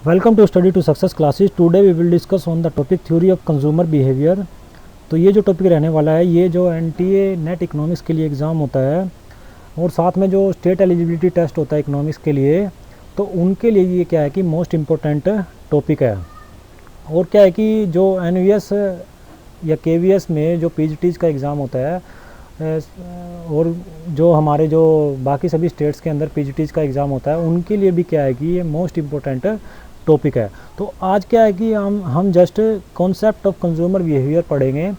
Welcome to Study to Success classes. Today we will discuss on the topic theory of consumer behaviour. तो ये जो topic रहने वाला है, ये जो एनटीए नेट इकोनॉमिक्स के लिए एग्ज़ाम होता है और साथ में जो स्टेट एलिजिबिलिटी टेस्ट होता है इकोनॉमिक्स के लिए, तो उनके लिए ये क्या है कि मोस्ट इम्पोर्टेंट टॉपिक है। और क्या है कि जो एनवीएस या केवीएस में जो पीजीटीज़ का एग्ज़ाम होता है और जो हमारे जो बाकी सभी स्टेट्स के अंदर पीजीटीज़ का एग्ज़ाम होता है, उनके लिए भी क्या है कि ये मोस्ट इम्पोर्टेंट टॉपिक है। तो आज क्या है कि हम just concept of consumer behaviour पढ़ेंगे,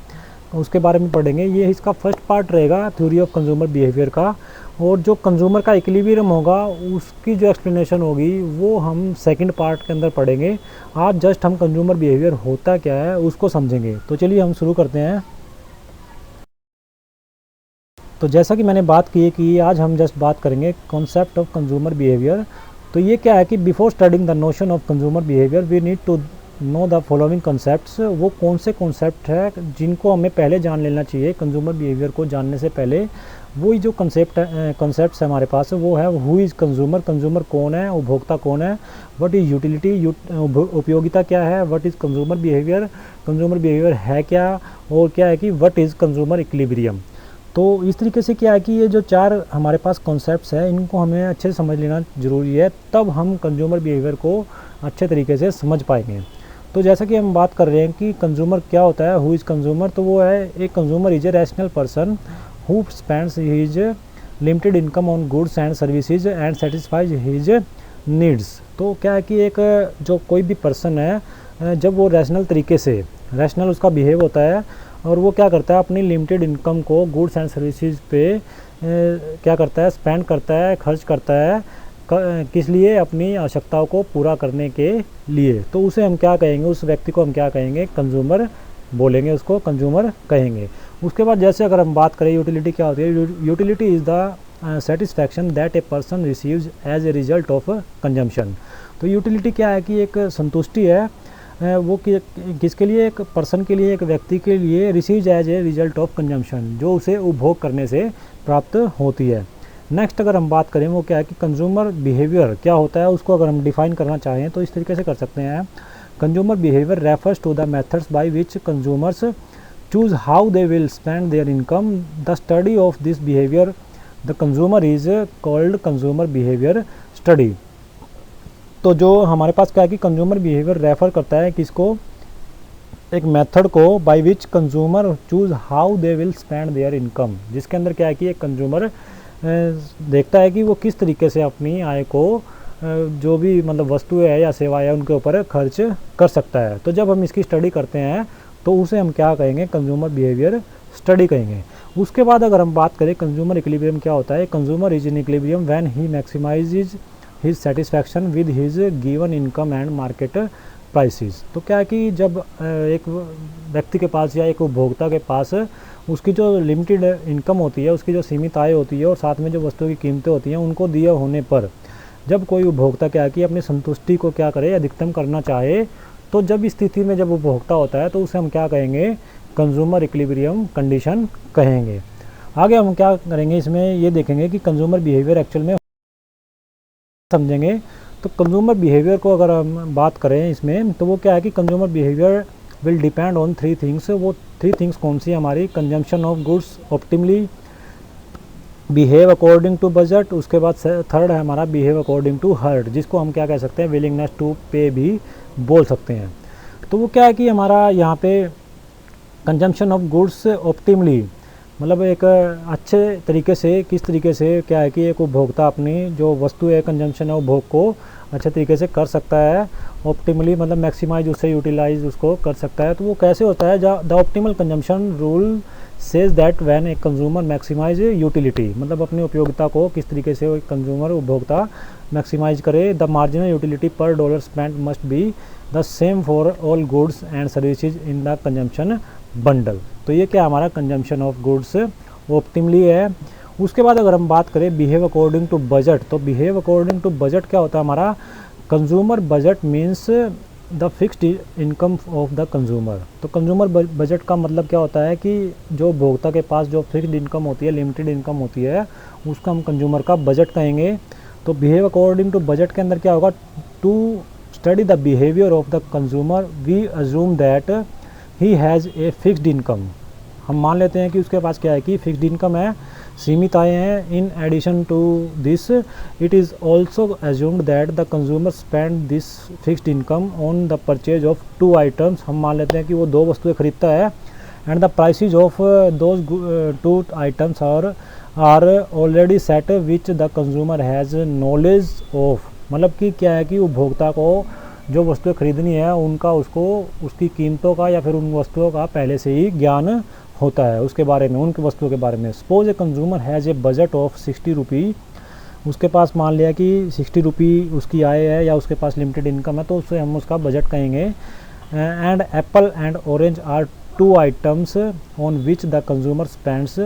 उसके बारे में पढ़ेंगे। ये इसका फर्स्ट पार्ट रहेगा थ्योरी ऑफ कंज्यूमर बिहेवियर का, और जो कंज्यूमर का इक्विलिब्रियम होगा उसकी जो एक्सप्लेनेशन होगी वो हम सेकंड पार्ट के अंदर पढ़ेंगे। आज जस्ट हम कंज्यूमर बिहेवियर होता क्या है उसको समझेंगे। तो चलिए हम शुरू करते हैं। तो जैसा कि मैंने बात की है कि आज हम जस्ट बात करेंगे कॉन्सेप्ट ऑफ कंज्यूमर बिहेवियर। तो ये क्या है कि before studying the notion of consumer behaviour we need to know the following concepts. वो कौन से कॉन्सेप्ट है जिनको हमें पहले जान लेना चाहिए कंज्यूमर बिहेवियर को जानने से पहले। वही जो कॉन्सेप्ट्स है हमारे पास, वो है हु इज़ कंज्यूमर, कंज्यूमर कौन है, उपभोक्ता कौन है। व्हाट इज़ यूटिलिटी, उपयोगिता क्या है। What is consumer behaviour, consumer behaviour है क्या। और क्या है कि व्हाट इज़ कंज्यूमर इक्विलिब्रियम। तो इस तरीके से क्या है कि ये जो चार हमारे पास कॉन्सेप्ट्स हैं इनको हमें अच्छे से समझ लेना ज़रूरी है, तब हम कंज्यूमर बिहेवियर को अच्छे तरीके से समझ पाएंगे। तो जैसा कि हम बात कर रहे हैं कि कंज्यूमर क्या होता है, हु इज़ कंज्यूमर, तो वो है एक consumer is a rational person who spends his limited income on goods and services and satisfies his needs. तो क्या है कि एक जो कोई भी पर्सन है, जब वो रैशनल तरीके से, रैशनल उसका बिहेव होता है और वो क्या करता है अपनी लिमिटेड इनकम को गुड्स एंड सर्विसेज पे क्या करता है, स्पेंड करता है, खर्च करता है। किस लिए? अपनी आवश्यकताओं को पूरा करने के लिए। तो उसे हम क्या कहेंगे, उस व्यक्ति को हम क्या कहेंगे, कंज्यूमर बोलेंगे, उसको कंज्यूमर कहेंगे। उसके बाद जैसे अगर हम बात करें यूटिलिटी क्या होती है, utility is the satisfaction that a person receives as a result of consumption. तो यूटिलिटी क्या है कि एक संतुष्टि है, वो किसके लिए, एक पर्सन के लिए, एक व्यक्ति के लिए, receives as a result of consumption, जो उसे उपभोग करने से प्राप्त होती है। नेक्स्ट अगर हम बात करें वो क्या है कि कंज्यूमर बिहेवियर क्या होता है, उसको अगर हम डिफाइन करना चाहें तो इस तरीके से कर सकते हैं। Consumer behaviour refers to the methods by which consumers choose how they will spend their income. The study of this behaviour the consumer is called consumer behaviour study. तो जो हमारे पास क्या है कि कंज्यूमर बिहेवियर रेफर करता है किसको, एक मेथड को, by which consumer choose how they will spend their income, जिसके अंदर क्या है कि एक कंज्यूमर देखता है कि वो किस तरीके से अपनी आय को जो भी मतलब वस्तुएं है या सेवाएं है उनके ऊपर खर्च कर सकता है। तो जब हम इसकी स्टडी करते हैं तो उसे हम क्या कहेंगे, कंज्यूमर बिहेवियर स्टडी कहेंगे। उसके बाद अगर हम बात करें कंज्यूमर इक्विलिब्रियम क्या होता है, consumer is in equilibrium when he maximizes his satisfaction with his given income and market prices. तो क्या है कि जब एक व्यक्ति के पास या एक उपभोक्ता के पास उसकी जो लिमिटेड इनकम होती है, उसकी जो सीमित आय होती है और साथ में जो वस्तुओं की कीमतें होती हैं उनको दिए होने पर जब कोई उपभोक्ता क्या है कि अपनी संतुष्टि को क्या करे, अधिकतम करना चाहे, तो जब इस स्थिति में जब उपभोक्ता होता है तो उसे हम क्या कहेंगे, कंज्यूमर इक्विलिब्रियम कंडीशन कहेंगे। आगे हम क्या करेंगे, इसमें ये देखेंगे कि कंज्यूमर बिहेवियर एक्चुअल में समझेंगे। तो कंज्यूमर बिहेवियर को अगर हम बात करें इसमें, तो वो क्या है कि consumer behaviour will depend on three things. वो थ्री थिंग्स कौन सी हमारी, consumption of goods optimally, behave according to budget, उसके बाद थर्ड है हमारा बिहेव अकॉर्डिंग टू हर्ट, जिसको हम क्या कह सकते हैं, विलिंगनेस टू पे भी बोल सकते हैं। तो वो क्या है कि हमारा यहाँ पे कंजम्पशन ऑफ गुड्स ऑप्टिमली मतलब एक अच्छे तरीके से, किस तरीके से क्या है कि एक उपभोक्ता अपनी जो वस्तु है, कंजम्पशन है, उपभोग को अच्छे तरीके से कर सकता है। ऑप्टिमली मतलब मैक्सिमाइज, उससे यूटिलाइज उसको कर सकता है। तो वो कैसे होता है, the optimal consumption rule says that when a consumer maximise utility, मतलब अपनी उपयोगिता को किस तरीके से कंज्यूमर उपभोक्ता मैक्सिमाइज करे। द मार्जिनल यूटिलिटी पर dollar spend must be the same for all goods and services in the consumption bundle. तो ये क्या हमारा कंजम्पशन ऑफ गुड्स ऑप्टिमली है। उसके बाद अगर हम बात करें बिहेव अकॉर्डिंग टू बजट, तो बिहेव अकॉर्डिंग टू बजट क्या होता है हमारा, consumer budget means the fixed income of the consumer. तो कंज्यूमर बजट का मतलब क्या होता है कि जो उपभोक्ता के पास जो फिक्स्ड इनकम होती है, लिमिटेड इनकम होती है, उसका हम कंज्यूमर का बजट कहेंगे। तो बिहेव अकॉर्डिंग टू बजट के अंदर क्या होगा, to study the behavior of the consumer, we assume that he has a fixed income. हम मान लेते हैं कि उसके पास क्या है कि फिक्स्ड इनकम है, सीमित आय हैं. In addition to this it is also assumed that the consumer spend this fixed income on the purchase of 2 items. हम मान लेते हैं कि वो 2 वस्तुएं खरीदता है. And the prices of those 2 items are already set which the consumer has knowledge of. मतलब कि क्या है कि उपभोक्ता को जो वस्तुएं खरीदनी है उनका उसको उसकी कीमतों का या फिर उन वस्तुओं का पहले से ही ज्ञान होता है उसके बारे में, उनकी वस्तुओं के बारे में. Suppose a consumer has a budget of 60 रुपी. उसके पास मान लिया कि 60 रुपी उसकी आय है या उसके पास लिमिटेड इनकम है, तो उससे हम उसका बजट कहेंगे. And apple and orange are 2 items on which the consumer spends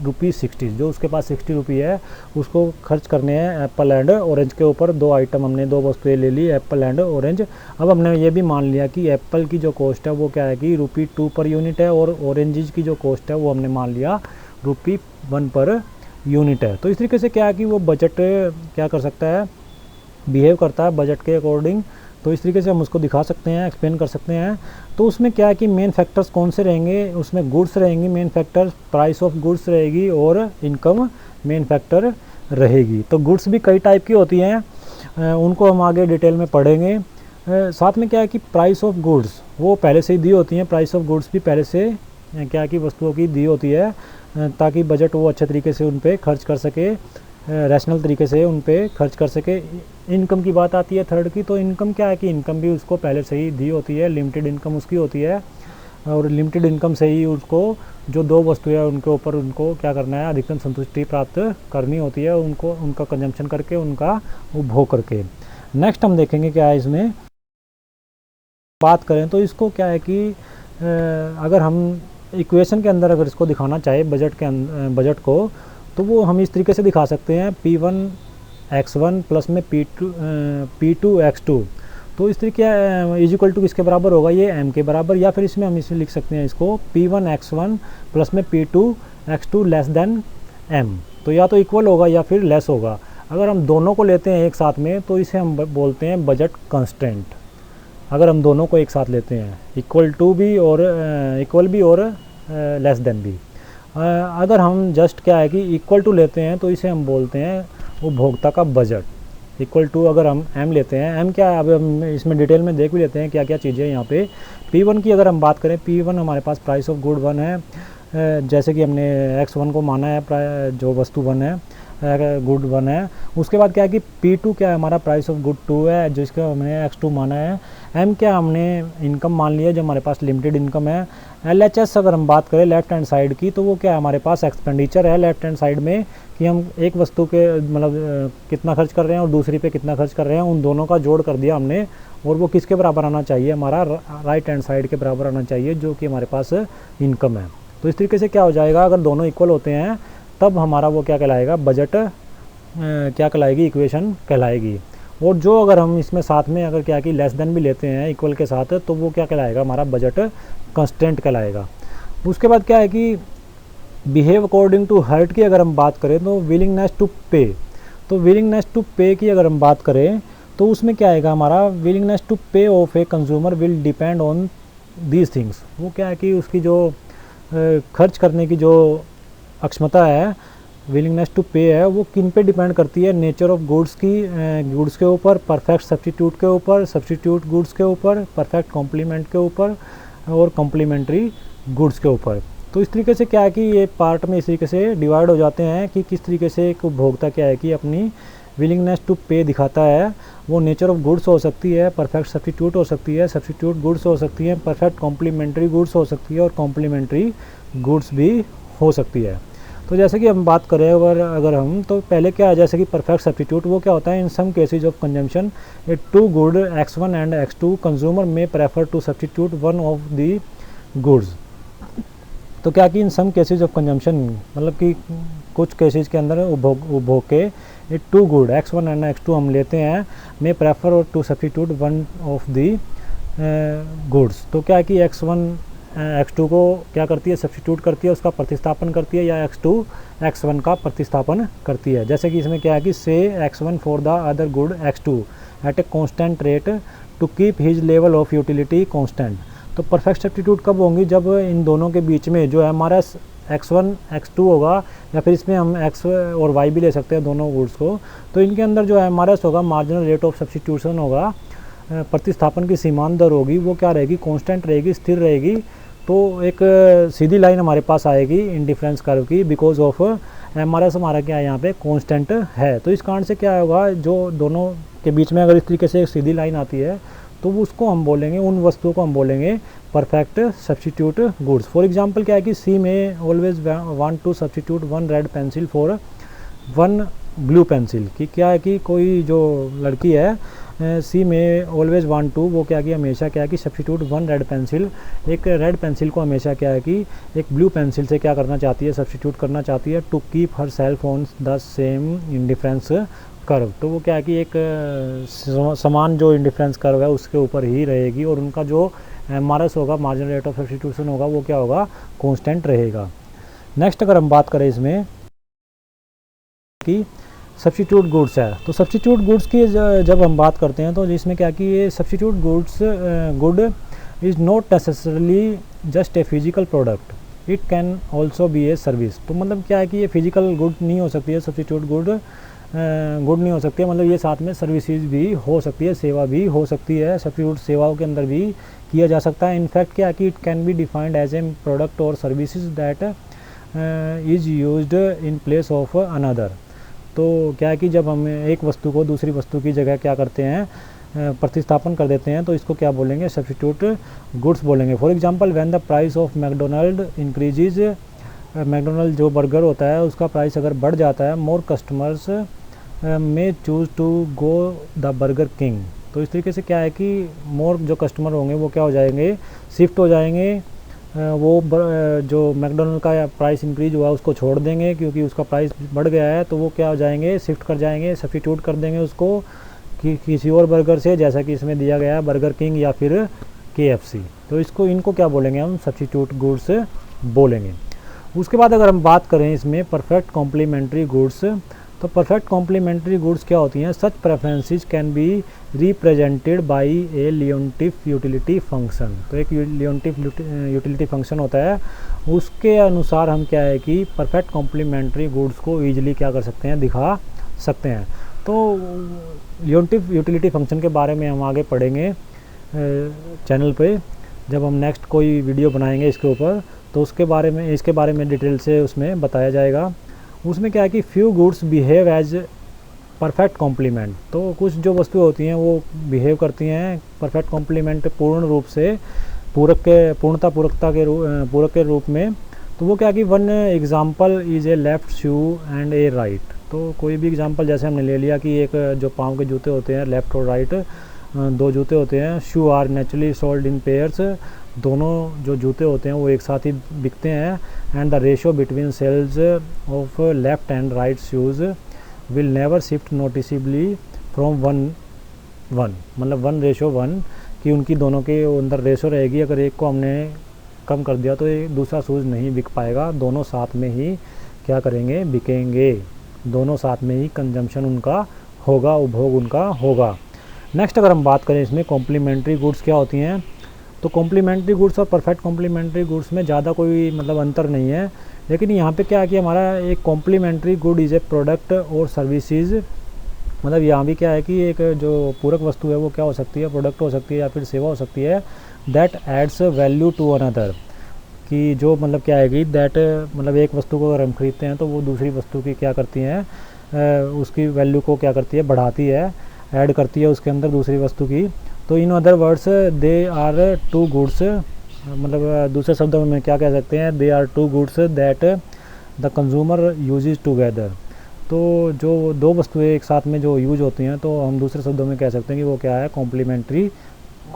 ₹60. जो उसके पास 60 रुपी है उसको खर्च करने हैं एप्पल एंड ऑरेंज के ऊपर. 2 आइटम हमने 2 वस्तुएं ले ली, एप्पल एंड ऑरेंज. अब हमने ये भी मान लिया कि एप्पल की जो कॉस्ट है वो क्या है कि ₹2 पर यूनिट है और ऑरेंजेस की जो कॉस्ट है वो हमने मान लिया ₹1 पर यूनिट है. तो इस तरीके से क्या है कि वो बजट क्या कर सकता है, बिहेव करता है बजट के अकॉर्डिंग. तो इस तरीके से हम उसको दिखा सकते हैं, एक्सप्लेन कर सकते हैं. तो उसमें क्या है कि मेन फैक्टर्स कौन से रहेंगे, उसमें गुड्स रहेंगी main factors, price of goods रहेगी और इनकम मेन फैक्टर रहेगी. तो गुड्स भी कई टाइप की होती हैं, उनको हम आगे डिटेल में पढ़ेंगे. साथ में क्या है कि प्राइस ऑफ गुड्स वो पहले से ही दी होती हैं. प्राइस ऑफ गुड्स भी पहले से क्या कि वस्तुओं की दी होती है ताकि बजट वो अच्छे तरीके से उन पर खर्च कर सके, रैशनल तरीके से उन पे खर्च कर सके. इनकम की बात आती है थर्ड की. तो इनकम क्या है कि इनकम भी उसको पहले से ही दी होती है, लिमिटेड इनकम उसकी होती है और लिमिटेड इनकम से ही उसको जो 2 वस्तुएं हैं उनके ऊपर उनको क्या करना है, अधिकतम संतुष्टि प्राप्त करनी होती है, उनको उनका कंजम्पशन करके, उनका उपभोग करके. नेक्स्ट हम देखेंगे क्या है इसमें बात करें तो इसको क्या है कि अगर हम इक्वेशन के अंदर अगर इसको दिखाना चाहे बजट को तो वो हम इस तरीके से दिखा सकते हैं P1x1 प्लस में P2x2. तो इस तरीके इज इक्वल टू किसके बराबर होगा, ये m के बराबर, या फिर इसमें हम इसे लिख सकते हैं इसको P1x1 प्लस में P2x2 लेस देन m. तो या तो इक्वल होगा या फिर लेस होगा. अगर हम दोनों को लेते हैं एक साथ में तो इसे हम बोलते हैं बजट कंस्टेंट. अगर हम दोनों को एक साथ लेते हैं इक्वल टू भी और इक्वल भी और लेस देन भी. अगर हम जस्ट क्या है कि इक्वल टू लेते हैं तो इसे हम बोलते हैं उपभोक्ता का बजट. इक्वल टू अगर हम m लेते हैं, m क्या है अब हम इसमें डिटेल में देख भी लेते हैं क्या क्या चीज़ें यहाँ पे. P1 की अगर हम बात करें, P1 हमारे पास प्राइस ऑफ गुड 1 है, जैसे कि हमने x1 को माना है जो वस्तु 1 है, गुड 1 है. उसके बाद क्या है कि P2 क्या है हमारा प्राइस ऑफ गुड 2 है जिसका हमने x2 माना है. m क्या हमने इनकम मान लिया जो हमारे पास लिमिटेड इनकम है. LHS अगर हम बात करें लेफ्ट हैंड साइड की तो वो क्या है हमारे पास एक्सपेंडिचर है लेफ्ट हैंड साइड में, कि हम एक वस्तु के मतलब कितना खर्च कर रहे हैं और दूसरी पे कितना खर्च कर रहे हैं, उन दोनों का जोड़ कर दिया हमने और वो किसके बराबर आना चाहिए, हमारा राइट हैंड साइड के बराबर आना चाहिए जो कि हमारे पास इनकम है. तो इस तरीके से क्या हो जाएगा, अगर दोनों इक्वल होते हैं तब हमारा वो क्या कहलाएगा, बजट क्या कहलाएगी, इक्वेशन कहलाएगी. और जो अगर हम इसमें साथ में अगर क्या कि लेस देन भी लेते हैं इक्वल के साथ तो वो क्या कहलाएगा, हमारा बजट कंस्टेंट कहलाएगा. उसके बाद क्या है कि बिहेव अकॉर्डिंग टू हर्ट की अगर हम बात करें तो विलिंगनेस टू पे. तो विलिंगनेस टू पे की अगर हम बात करें तो उसमें क्या आएगा, हमारा विलिंगनेस टू पे of a consumer will depend on these things. वो क्या है कि उसकी जो खर्च करने की जो अक्षमता है, विलिंगनेस टू पे है, वो किन पे डिपेंड करती है, नेचर ऑफ गुड्स की, गुड्स के ऊपर, परफेक्ट सब्स्टिट्यूट के ऊपर, सब्स्टिट्यूट गुड्स के ऊपर, परफेक्ट कॉम्प्लीमेंट के ऊपर और कॉम्प्लीमेंट्री गुड्स के ऊपर. तो इस तरीके से क्या है कि ये पार्ट में इस तरीके से डिवाइड हो जाते हैं कि किस तरीके से एक उपभोक्ता क्या है कि अपनी विलिंगनेस टू पे दिखाता है. वो नेचर ऑफ गुड्स हो सकती है, परफेक्ट सब्स्टिट्यूट हो सकती है, सब्स्टिट्यूट गुड्स हो सकती है, परफेक्ट कॉम्प्लीमेंट्री गुड्स हो सकती है और कॉम्प्लीमेंट्री गुड्स भी हो सकती है. तो जैसे कि हम बात करें अगर हम तो पहले क्या है, जैसे कि परफेक्ट सब्स्टिट्यूट वो क्या होता है, in some cases of consumption a two good x1 and x2 consumer may prefer to substitute one of the goods. तो क्या कि in some cases of consumption मतलब कि कुछ केसेज के अंदर उपभोग के ए two good x1 and x2 हम लेते हैं में prefer to substitute one of the goods. तो क्या कि x1 x2 को क्या करती है, सब्स्टिट्यूट करती है, उसका प्रतिस्थापन करती है, या x2 x1 का प्रतिस्थापन करती है. जैसे कि इसमें क्या है कि से x1 for the other good x2 at a constant rate to keep his level of utility constant. तो परफेक्ट सब्स्टिट्यूट कब होंगी, जब इन दोनों के बीच में जो हमारा x1 x2 होगा, या फिर इसमें हम x और y भी ले सकते हैं दोनों गुड्स को, तो इनके अंदर जो MRS होगा, मार्जिनल रेट ऑफ सब्स्टिट्यूशन होगा, प्रतिस्थापन की सीमांत दर होगी, वो क्या रहेगी, कांस्टेंट रहेगी, स्थिर रहेगी। तो एक सीधी लाइन हमारे पास आएगी इंडिफरेंस कर्व की, बिकॉज ऑफ MRS हमारा क्या है यहाँ पे कांस्टेंट है। तो इस कारण से क्या होगा, जो दोनों के बीच में अगर इस तरीके से एक सीधी लाइन आती है तो उसको हम बोलेंगे, उन वस्तुओं को हम बोलेंगे perfect substitute goods. For example क्या है कि C may always want to substitute one red pencil for one blue pencil, कि क्या है कि कोई जो लड़की है सी में ऑलवेज वांट टू, वो क्या कि हमेशा क्या है कि सब्स्टिट्यूट वन रेड पेंसिल, एक रेड पेंसिल को हमेशा क्या है कि एक ब्लू पेंसिल से क्या करना चाहती है, सब्स्टिट्यूट करना चाहती है, to keep herself on the same indifference curve. तो वो क्या है कि एक समान जो इंडिफरेंस कर्व है उसके ऊपर ही रहेगी, और उनका जो MRS होगा, मार्जिनल रेट ऑफ सब्स्टिट्यूशन होगा, वो क्या होगा, कांस्टेंट रहेगा। नेक्स्ट अगर हम बात करें इसमें कि सब्स्टिट्यूट गुड्स है, तो सब्स्टिट्यूट गुड्स की जब हम बात करते हैं तो इसमें क्या कि ये substitute good is not necessarily just a physical product, it can also be a service. तो मतलब क्या है कि ये फिजिकल गुड नहीं हो सकती है, सब्स्टिट्यूट गुड नहीं हो सकती है, मतलब ये साथ में सर्विसेज भी हो सकती है, सेवा भी हो सकती है, सब्स्टिट्यूट सेवाओं के अंदर भी किया जा सकता है। इनफैक्ट क्या है कि it can be defined as a product और services that is used in place of another. तो क्या है कि जब हम एक वस्तु को दूसरी वस्तु की जगह क्या करते हैं, प्रतिस्थापन कर देते हैं, तो इसको क्या बोलेंगे, सब्स्टिट्यूट गुड्स बोलेंगे। For example when the price of McDonald increases, McDonald जो बर्गर होता है उसका प्राइस अगर बढ़ जाता है, more customers may choose to go the Burger King. तो इस तरीके से क्या है कि मोर जो कस्टमर होंगे वो क्या हो जाएंगे, शिफ्ट हो जाएंगे, वो जो मैकडोनल्ड का प्राइस इंक्रीज हुआ उसको छोड़ देंगे, क्योंकि उसका प्राइस बढ़ गया है, तो वो क्या हो जाएंगे, शिफ्ट कर जाएंगे, सब्स्टिट्यूट कर देंगे उसको कि किसी और बर्गर से, जैसा कि इसमें दिया गया है बर्गर किंग या फिर KFC। तो इनको क्या बोलेंगे हम, सब्स्टिट्यूट गुड्स बोलेंगे। उसके बाद अगर हम बात करें इसमें परफेक्ट कॉम्प्लीमेंट्री गुड्स, तो परफेक्ट कॉम्प्लीमेंट्री गुड्स क्या होती हैं, such preferences can be represented by a Leontief utility function. तो एक लियोनटिव यूटिलिटी फंक्शन होता है, उसके अनुसार हम क्या है कि परफेक्ट कॉम्प्लीमेंट्री गुड्स को ईजिली क्या कर सकते हैं, दिखा सकते हैं। तो लियोनटिव यूटिलिटी फंक्शन के बारे में हम आगे पढ़ेंगे चैनल पे, जब हम नेक्स्ट कोई वीडियो बनाएंगे इसके ऊपर, तो इसके बारे में डिटेल से उसमें बताया जाएगा। उसमें क्या है कि few goods behave as perfect complement. तो कुछ जो वस्तुएं होती हैं वो बिहेव करती हैं परफेक्ट कॉम्प्लीमेंट, पूर्ण रूप से पूरक के रूप में। तो वो क्या कि one example is a left shoe and A right. तो कोई भी एग्जांपल जैसे हमने ले लिया कि एक जो पाँव के जूते होते हैं, लेफ़्ट और राइट दो जूते होते हैं, shoe are naturally sold in pairs, दोनों जो जूते होते हैं वो एक साथ ही बिकते हैं, and the ratio between sales of left and right shoes will never shift noticeably from 1:1, मतलब 1:1 कि उनकी दोनों के अंदर रेशो रहेगी। अगर एक को हमने कम कर दिया तो दूसरा शूज़ नहीं बिक पाएगा, दोनों साथ में ही क्या करेंगे, बिकेंगे, दोनों साथ में ही कंजम्पशन उनका होगा, उपभोग उनका होगा। नेक्स्ट अगर हम बात करें इसमें कॉम्प्लीमेंट्री गुड्स क्या होती हैं, तो कॉम्प्लीमेंट्री गुड्स और परफेक्ट कॉम्प्लीमेंट्री गुड्स में ज़्यादा कोई मतलब अंतर नहीं है, लेकिन यहाँ पे क्या है कि हमारा एक complementary good is a product और सर्विसेज, मतलब यहाँ भी क्या है कि एक जो पूरक वस्तु है वो क्या हो सकती है, प्रोडक्ट हो सकती है या फिर सेवा हो सकती है, that adds value to another, कि जो मतलब क्या है कि दैट मतलब एक वस्तु को अगर हम खरीदते हैं तो वो दूसरी वस्तु की क्या करती हैं, उसकी वैल्यू को क्या करती है, बढ़ाती है, ऐड करती है उसके अंदर दूसरी वस्तु की। तो in other words they are two goods, मतलब दूसरे शब्दों में क्या कह सकते हैं, they are two goods that the consumer uses together. तो जो दो वस्तुएं एक साथ में जो यूज होती हैं तो हम दूसरे शब्दों में कह सकते हैं कि वो क्या है, कॉम्प्लीमेंट्री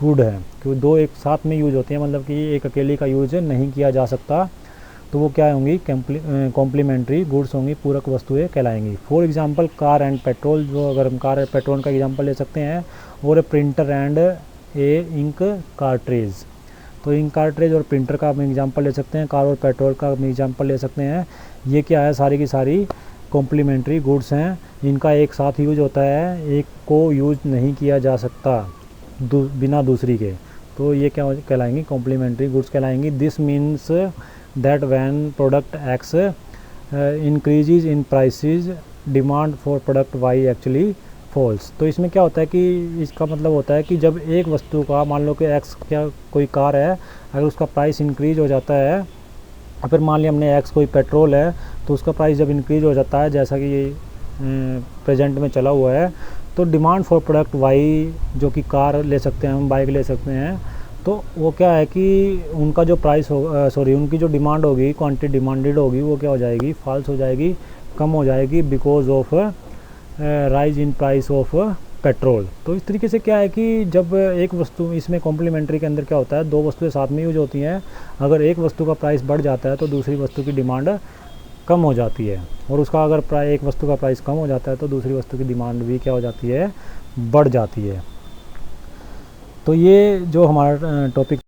गुड है, क्योंकि दो एक साथ में यूज होती हैं, मतलब कि एक अकेली का यूज नहीं किया जा सकता, तो वो क्या होंगी, कॉम्प्लीमेंट्री गुड्स होंगी, पूरक वस्तुएं कहलाएंगी। For example car and petrol, जो अगर हम कार एंड पेट्रोल का एग्जांपल ले सकते हैं, और printer and a ink cartridge. तो इंक कार्ट्रेज और प्रिंटर का हम एग्जांपल ले सकते हैं, कार और पेट्रोल का हम एग्जांपल ले सकते हैं। ये क्या है, सारी की सारी कॉम्प्लीमेंट्री गुड्स हैं, इनका एक साथ यूज होता है, एक को यूज नहीं किया जा सकता। बिना दूसरी के, तो ये क्या कहलाएंगी, कॉम्प्लीमेंट्री गुड्स कहलाएंगी। This means that when product X increases in prices demand for product Y actually falls. तो इसमें क्या होता है कि इसका मतलब होता है कि जब एक वस्तु का, मान लो कि एक्स क्या कोई कार है, अगर उसका प्राइस इंक्रीज हो जाता है, और फिर मान लिया हमने एक्स कोई पेट्रोल है, तो उसका प्राइस जब इंक्रीज हो जाता है, जैसा कि ये प्रेजेंट में चला हुआ है, तो डिमांड फॉर प्रोडक्ट वाई, जो कि कार ले सकते हैं हम, बाइक ले सकते हैं, तो वो क्या है कि उनका जो प्राइस हो उनकी जो डिमांड होगी, क्वांटिटी डिमांडेड होगी, वो क्या हो जाएगी, फॉल्स हो जाएगी, कम हो जाएगी, because of rise in price of petrol. तो इस तरीके से क्या है कि जब एक वस्तु, इसमें कॉम्प्लीमेंट्री के अंदर क्या होता है, दो वस्तुएं साथ में यूज होती हैं, अगर एक वस्तु का प्राइस बढ़ जाता है तो दूसरी वस्तु की डिमांड कम हो जाती है, और उसका अगर एक वस्तु का प्राइस कम हो जाता है तो दूसरी वस्तु की डिमांड भी क्या हो जाती है, बढ़ जाती है। तो ये जो हमारा टॉपिक